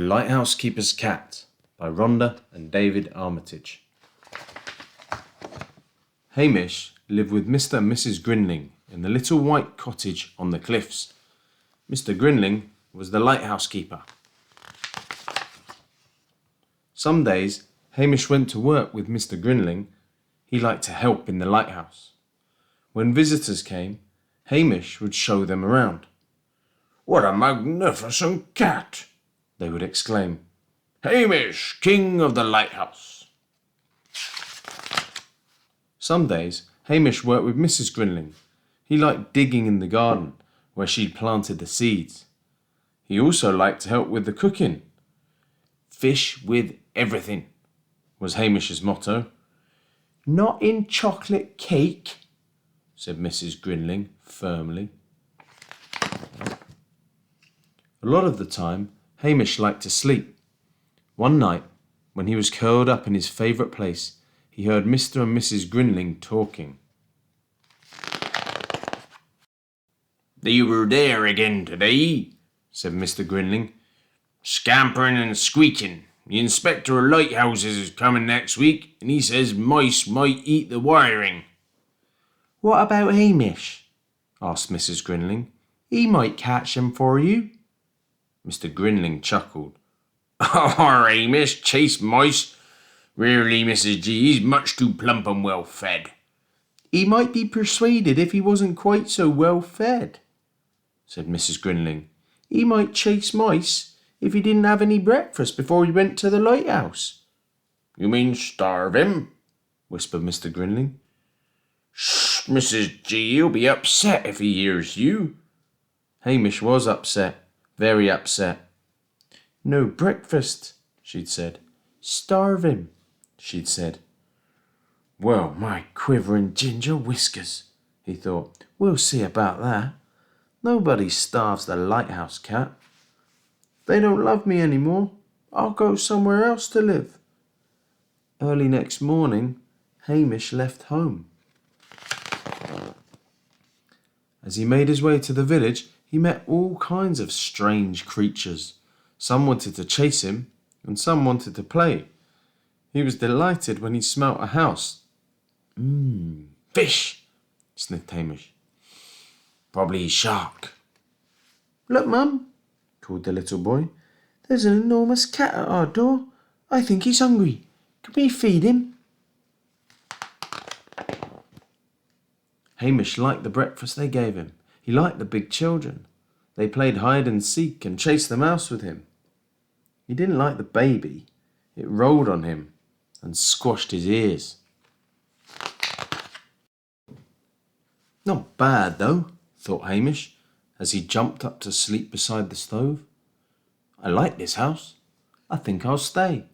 Lighthouse Keeper's Cat by Rhonda and David Armitage. Hamish lived with Mr. and Mrs. Grinling in the little white cottage on the cliffs. Mr. Grinling was the lighthouse keeper. Some days Hamish went to work with Mr. Grinling. He liked to help in the lighthouse. When visitors came, Hamish would show them around. "What a magnificent cat!" they would exclaim. "Hamish, king of the lighthouse." Some days Hamish worked with Mrs. Grinling. He liked digging in the garden where she'd planted the seeds. He also liked to help with the cooking. "Fish with everything," was Hamish's motto. "Not in chocolate cake," said Mrs. Grinling firmly. A lot of the time, Hamish liked to sleep. One night, when he was curled up in his favourite place, he heard Mr. and Mrs. Grinling talking. "They were there again today," said Mr. Grinling. "Scampering and squeaking. The inspector of lighthouses is coming next week, and he says mice might eat the wiring." "What about Hamish?" asked Mrs. Grinling. "He might catch them for you." Mr. Grinling chuckled. "Oh, Hamish, chase mice? Really, Mrs. G, he's much too plump and well fed." "He might be persuaded if he wasn't quite so well fed," said Mrs. Grinling. "He might chase mice if he didn't have any breakfast before he went to the lighthouse." "You mean starve him?" whispered Mr. Grinling. "Shh, Mrs. G, he'll be upset if he hears you." Hamish was upset. Very upset. "No breakfast," she'd said. "Starve him," she'd said. "Well, my quivering ginger whiskers," he thought. "We'll see about that. Nobody starves the lighthouse cat. They don't love me any more. I'll go somewhere else to live." Early next morning, Hamish left home. As he made his way to the village, he met all kinds of strange creatures. Some wanted to chase him, and some wanted to play. He was delighted when he smelt a house. "Fish," sniffed Hamish. "Probably a shark." "Look, Mum," called the little boy. "There's an enormous cat at our door. I think he's hungry. Can we feed him?" Hamish liked the breakfast they gave him. He liked the big children. They played hide and seek and chased the mouse with him. He didn't like the baby. It rolled on him and squashed his ears. "Not bad, though," thought Hamish, as he jumped up to sleep beside the stove. "I like this house. I think I'll stay."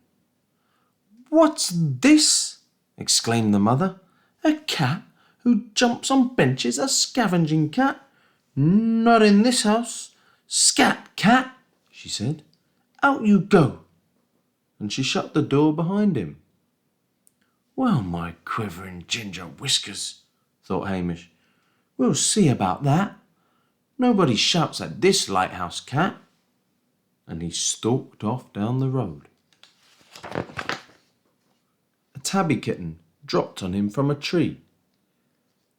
"What's this?" exclaimed the mother. "A cat who jumps on benches, a scavenging cat? Not in this house. Scat, cat," she said. "Out you go." And she shut the door behind him. "Well, my quivering ginger whiskers," thought Hamish. "We'll see about that. Nobody shouts at this lighthouse cat." And he stalked off down the road. A tabby kitten dropped on him from a tree.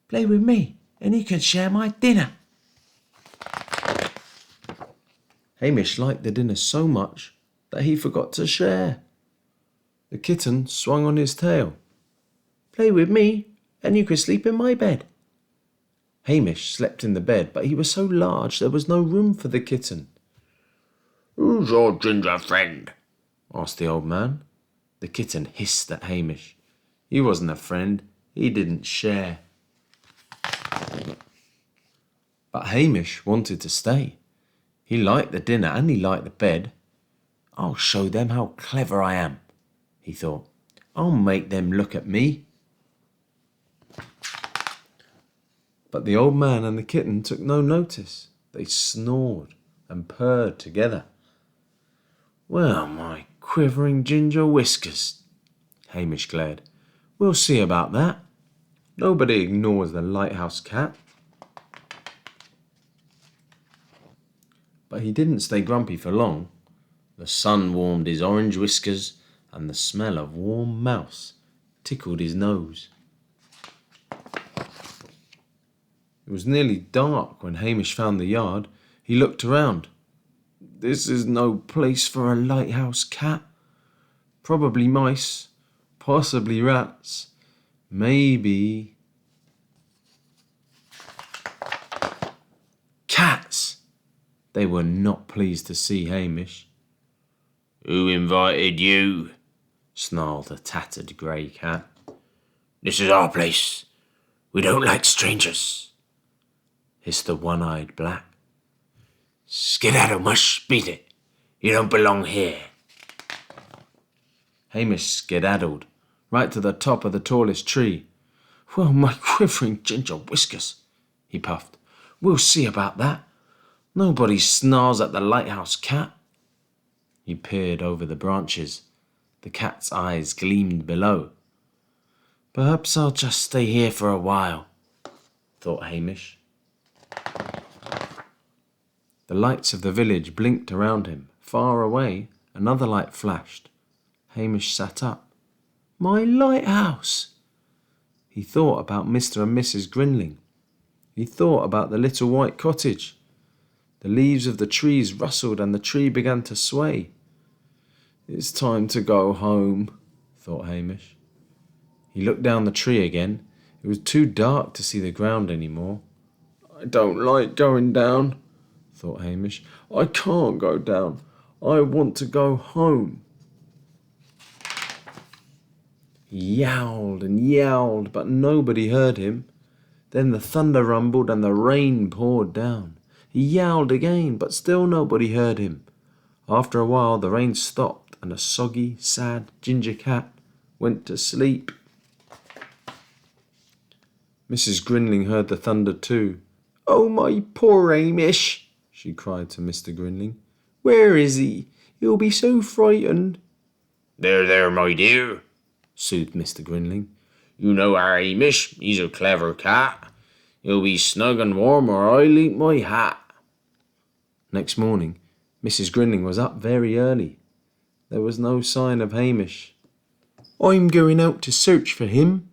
"Play with me, and you can share my dinner." Hamish liked the dinner so much that he forgot to share. The kitten swung on his tail. "Play with me, and you can sleep in my bed." Hamish slept in the bed, but he was so large there was no room for the kitten. "Who's your ginger friend?" asked the old man. The kitten hissed at Hamish. He wasn't a friend. He didn't share. But Hamish wanted to stay. He liked the dinner and he liked the bed. "I'll show them how clever I am," he thought. "I'll make them look at me." But the old man and the kitten took no notice. They snored and purred together. "Well, my quivering ginger whiskers," Hamish glared. "We'll see about that. Nobody ignores the lighthouse cat." But he didn't stay grumpy for long. The sun warmed his orange whiskers, and the smell of warm mouse tickled his nose. It was nearly dark when Hamish found the yard. He looked around. This is no place for a lighthouse cat. Probably mice, possibly rats, maybe cats. They were not pleased to see Hamish. "Who invited you?" snarled a tattered grey cat. "This is our place. We don't like strangers," hissed the one-eyed black. "Skedaddle, mush, beat it. You don't belong here." Hamish skedaddled right to the top of the tallest tree. "Well, my quivering ginger whiskers," he puffed. "We'll see about that. Nobody snarls at the lighthouse cat." He peered over the branches. The cat's eyes gleamed below. "Perhaps I'll just stay here for a while," thought Hamish. The lights of the village blinked around him. Far away, another light flashed. Hamish sat up. My lighthouse! He thought about Mr. and Mrs. Grinling. He thought about the little white cottage. The leaves of the trees rustled and the tree began to sway. "It's time to go home," thought Hamish. He looked down the tree again. It was too dark to see the ground any more. "I don't like going down," thought Hamish. "I can't go down. I want to go home." He yowled and yowled, but nobody heard him. Then the thunder rumbled and the rain poured down. He yowled again, but still nobody heard him. After a while, the rain stopped and a soggy, sad ginger cat went to sleep. Mrs. Grinling heard the thunder too. "Oh, my poor Hamish," she cried to Mr. Grinling. "Where is he? He'll be so frightened." There, my dear," soothed Mr. Grinling. "You know our Hamish, he's a clever cat. He'll be snug and warm or I'll eat my hat." Next morning, Mrs. Grinling was up very early. There was no sign of Hamish. "I'm going out to search for him,"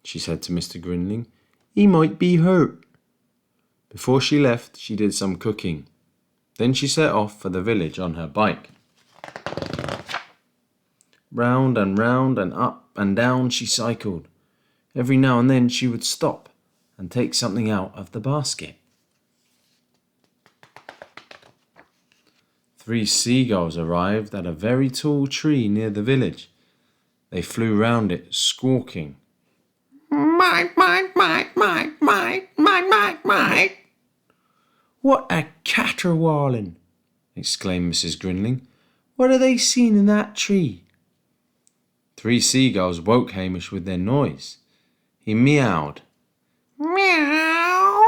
she said to Mr. Grinling. "He might be hurt." Before she left, she did some cooking. Then she set off for the village on her bike. Round and up and down she cycled. Every now and then she would stop and take something out of the basket. 3 seagulls arrived at a very tall tree near the village. They flew round it, squawking. Mike. "What a caterwauling!" exclaimed Mrs. Grinling. "What are they seen in that tree?" 3 seagulls woke Hamish with their noise. He meowed. Meow.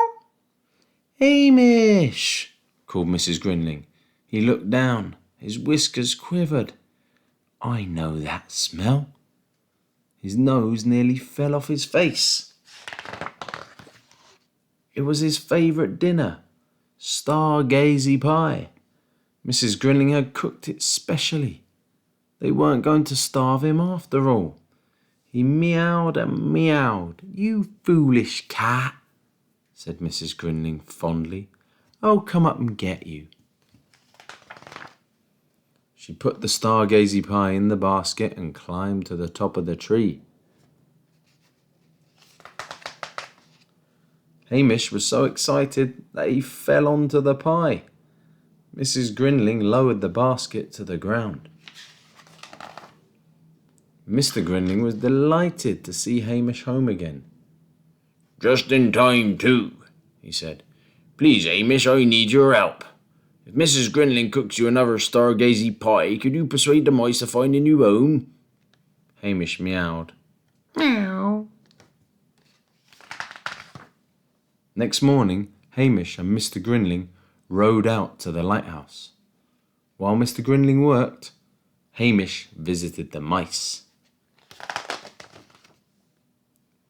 "Hamish!" called Mrs. Grinling. He looked down. His whiskers quivered. "I know that smell." His nose nearly fell off his face. It was his favourite dinner, stargazy pie. Mrs. Grinling had cooked it specially. They weren't going to starve him after all. He meowed and meowed. "You foolish cat," said Mrs. Grinling fondly. "I'll come up and get you." She put the stargazy pie in the basket and climbed to the top of the tree. Hamish was so excited that he fell onto the pie. Mrs. Grinling lowered the basket to the ground. Mr. Grinling was delighted to see Hamish home again. "Just in time, too," he said. "Please, Hamish, I need your help. If Mrs. Grinling cooks you another stargazy pie, could you persuade the mice to find a new home?" Hamish meowed. Meow. Next morning, Hamish and Mr. Grinling rowed out to the lighthouse. While Mr. Grinling worked, Hamish visited the mice.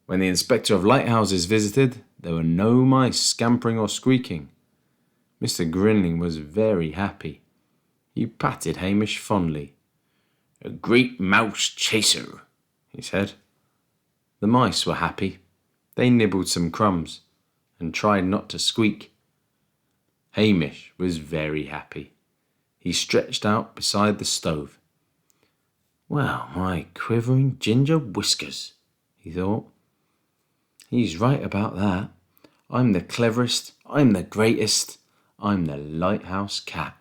When the inspector of lighthouses visited, there were no mice scampering or squeaking. Mr. Grinling was very happy. He patted Hamish fondly. A great mouse chaser, he said. The mice were happy. They nibbled some crumbs and tried not to squeak. Hamish was very happy. He stretched out beside the stove. Well, my quivering ginger whiskers, he thought. He's right about that. I'm the cleverest, I'm the greatest, I'm the Lighthouse Cat.